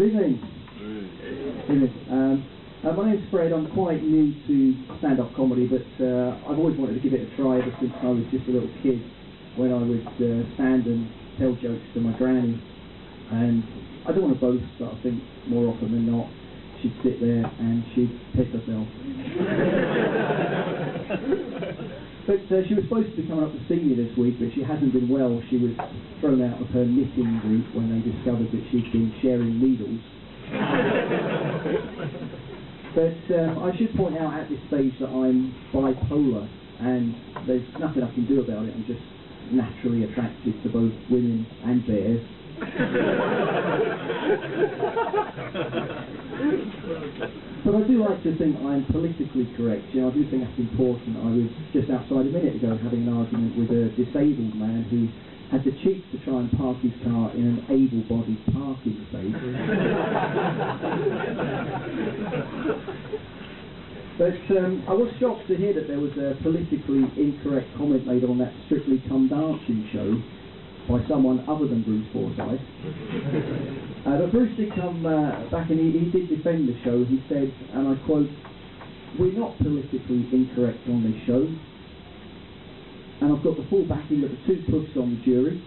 Good evening. Good evening. My name's Fred. I'm quite new to stand-up comedy, but I've always wanted to give it a try ever since I was just a little kid, when I would stand and tell jokes to my granny. And I don't want to boast, but I think more often than not, she'd sit there and she'd piss herself. But she was supposed to be coming up to see me this week, but she hasn't been well. She was thrown out of her knitting group when they discovered that she'd been sharing needles. But I should point out at this stage that I'm bipolar, and there's nothing I can do about it. I'm just naturally attracted to both women and bears. But I do like to think I'm politically correct. You know, I do think that's important. I was just outside a minute ago having an argument with a disabled man who had the cheek to try and park his car in an able-bodied parking space. But I was shocked to hear that there was a politically incorrect comment made on that Strictly Come Dancing show by someone other than Bruce Forsyth. But Bruce did come back and he did defend the show. He said, and I quote, "We're not politically incorrect on this show." And I've got the full backing of the two puffs on the jury.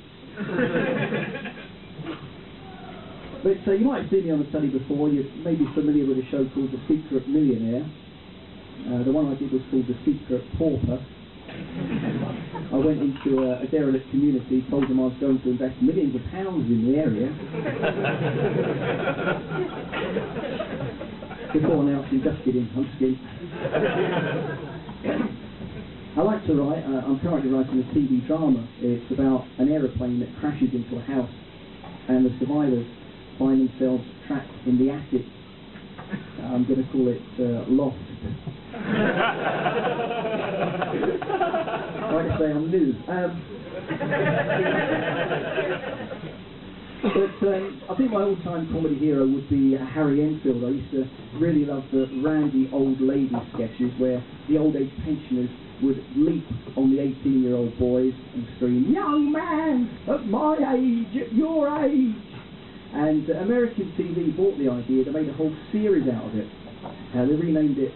But you might have seen me on the telly before. You may be familiar with a show called The Secret Millionaire. The one I did was called The Secret Pauper. I went into a derelict community, told them I was going to invest millions of pounds in the area, before announcing, just kidding, I'm just kidding. I like to write. I'm currently writing a TV drama. It's about an aeroplane that crashes into a house and the survivors find themselves trapped in the attic. I'm going to call it Loft. Like I say, I'm new. But I think my all-time comedy hero would be Harry Enfield. I used to really love the randy old lady sketches where the old age pensioners would leap on the 18-year-old boys and scream, "Young man, at my age, at your age!" And American TV bought the idea. They made a whole series out of it. They renamed it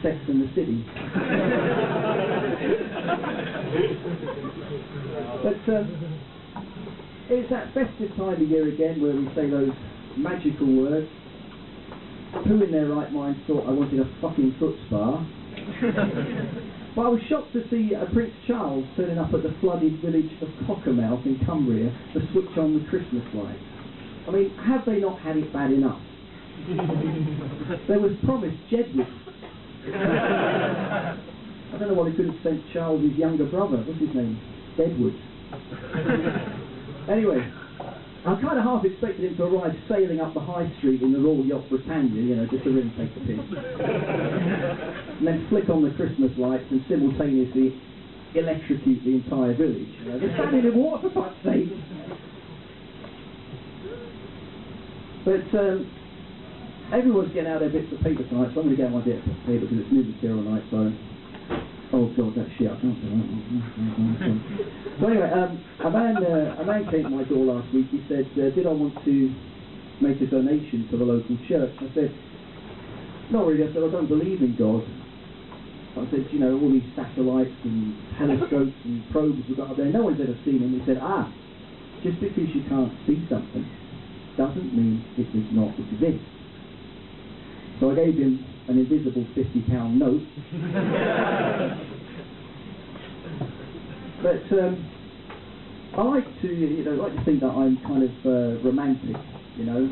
Sex and the City. But it's that festive time of year again where we say those magical words. Who in their right mind thought I wanted a fucking foot spa? But I was shocked to see Prince Charles turning up at the flooded village of Cockermouth in Cumbria to switch on the Christmas lights. I mean, have they not had it bad enough? There was promised Jedward. I don't know why they couldn't send Charles' younger brother. What's his name? Deadwood. Anyway, I kind of half expected him to arrive sailing up the high street in the Royal Yacht Britannia, you know, just to really take the piss. And then flick on the Christmas lights and simultaneously electrocute the entire village. You know, they're standing in water, for fuck's sake. But everyone's getting out their bits of paper tonight, so I'm going to get my bit of paper because it's new material night, so... Oh god, that shit, I can't say that. So anyway, a man came to my door last week. He said, did I want to make a donation to the local church? I said, not really. I said, I don't believe in God. I said, you know, all these satellites and telescopes and probes we've got up there, no one's ever seen them. He said, just because you can't see something doesn't mean it does not exist. So I gave him an invisible £50 note. But I like to think that I'm kind of romantic, you know.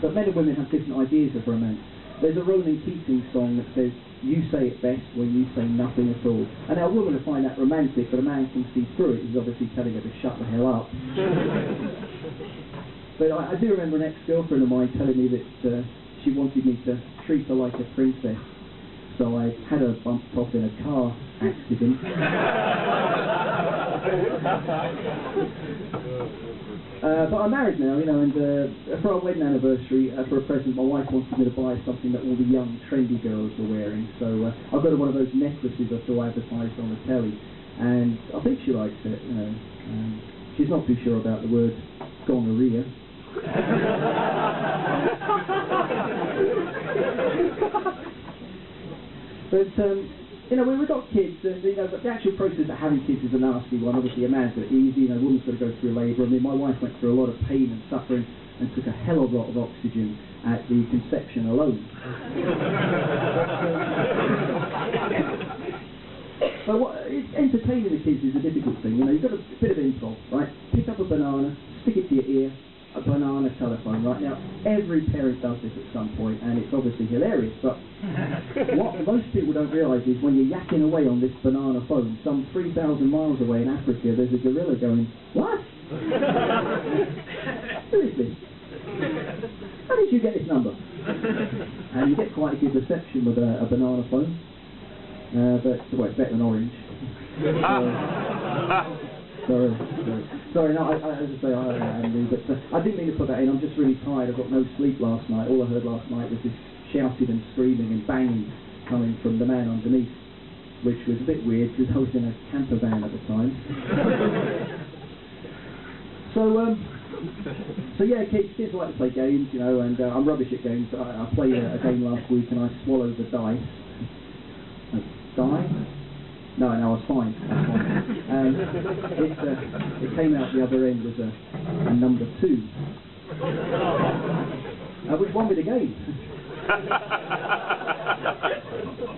But men and women have different ideas of romance. There's a Ronan Keating song that says, "You say it best when you say nothing at all." And now a woman will find that romantic, but a man can see through it. He's obviously telling her to shut the hell up. But I do remember an ex-girlfriend of mine telling me that she wanted me to treat her like a princess. So I had her bumped off in a car accident. But I'm married now, you know, and for our wedding anniversary, for a present, my wife wanted me to buy something that all the young, trendy girls were wearing. So I got her one of those necklaces I saw advertised on the telly, and I think she likes it, you know. She's not too sure about the word gonorrhea. But, you know, when we've got kids, you know, the actual process of having kids is a nasty one. Obviously, a man's got it easy, you know, a woman's got to go through labour. I mean, my wife went through a lot of pain and suffering and took a hell of a lot of oxygen at the conception alone. But entertaining the kids is a difficult thing. You know, you've got a bit of improv, right? Pick up a banana, stick it to your ear, a banana telephone, right? Now, every parent does this at some point, and it's obviously hilarious, but what most people don't realise is when you're yakking away on this banana phone, some 3,000 miles away in Africa, there's a gorilla going, "What? Who is this? How did you get this number?" And you get quite a good reception with a banana phone, but, well, it's better than orange. Sorry, no, as I say, I am rude, but I didn't mean to put that in. I'm just really tired. I got no sleep last night. All I heard last night was this shouting and screaming and banging coming from the man underneath, which was a bit weird because I was in a camper van at the time. So yeah, kids like to play games, you know, and I'm rubbish at games. I played a game last week and I swallowed the dice. Die? No, I was fine. It came out the other end was a number 2. Which won me the game.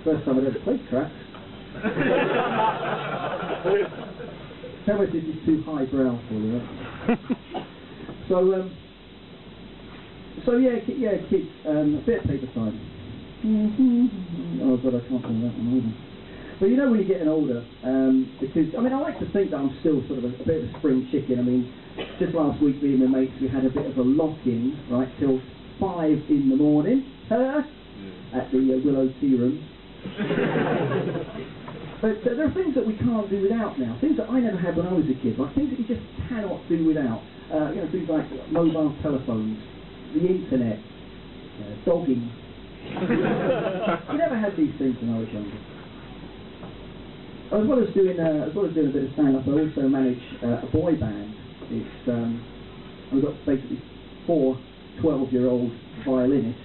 First time I'd ever played craps. Tell me if this is too highbrow for you. Right? So yeah, kids, a bit of paper time. Oh God, I can't do that one either. But you know when you're getting older, because, I mean, I like to think that I'm still sort of a bit of a spring chicken. I mean, just last week, me and my mates, we had a bit of a lock-in, right, till 5 in the morning, at the Willow Tea Room. But there are things that we can't do without now, things that I never had when I was a kid, like things that you just cannot do without. You know, things like mobile telephones, the internet, dogging. We never had these things when I was younger. As well as doing a bit of stand-up, I also manage a boy band. It's we've got basically 4 12-year-old violinists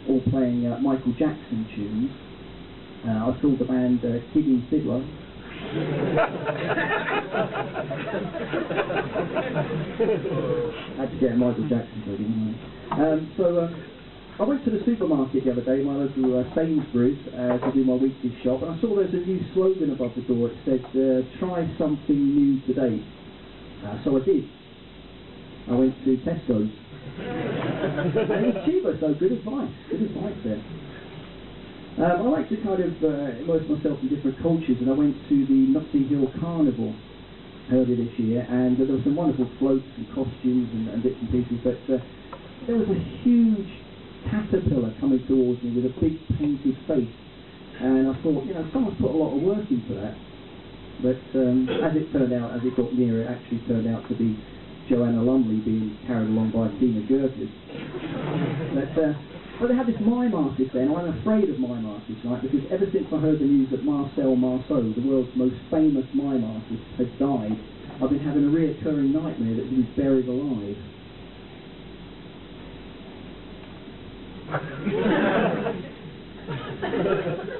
all playing Michael Jackson tunes. I've called the band Kiddie Fiddler. Had to get a Michael Jackson thing, anyway. I went to the supermarket the other day, my local Sainsbury's, to do my weekly shop, and I saw there's a new slogan above the door. It said, "Try something new today." So I did. I went to Tesco's. And it was cheaper, so good advice. Good advice there. I like to kind of immerse myself in different cultures, and I went to the Notting Hill Carnival earlier this year, and there were some wonderful floats and costumes and bits and pieces, but there was a huge caterpillar coming towards me with a big painted face, and I thought, you know, someone's put a lot of work into that. But as it turned out, as it got nearer, it actually turned out to be Joanna Lumley being carried along by Tina Gerges. But they had this mime artist then. I'm afraid of mime artists, right? Because ever since I heard the news that Marcel Marceau, the world's most famous mime artist, had died, I've been having a reoccurring nightmare that he was buried alive.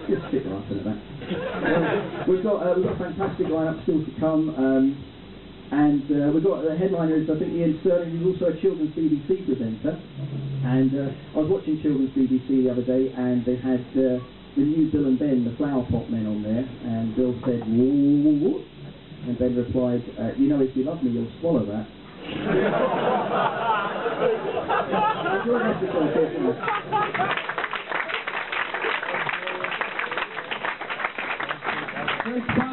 Just stick right into that. We've got a fantastic lineup still to come, and we've got the headliner is, I think, Ian Sterling, who's also a children's BBC presenter. And I was watching children's BBC the other day, and they had the new Bill and Ben, the Flower Pot Men, on there, and Bill said, "Whoa," and Ben replied, "You know, if you love me, you'll swallow that." Thank you.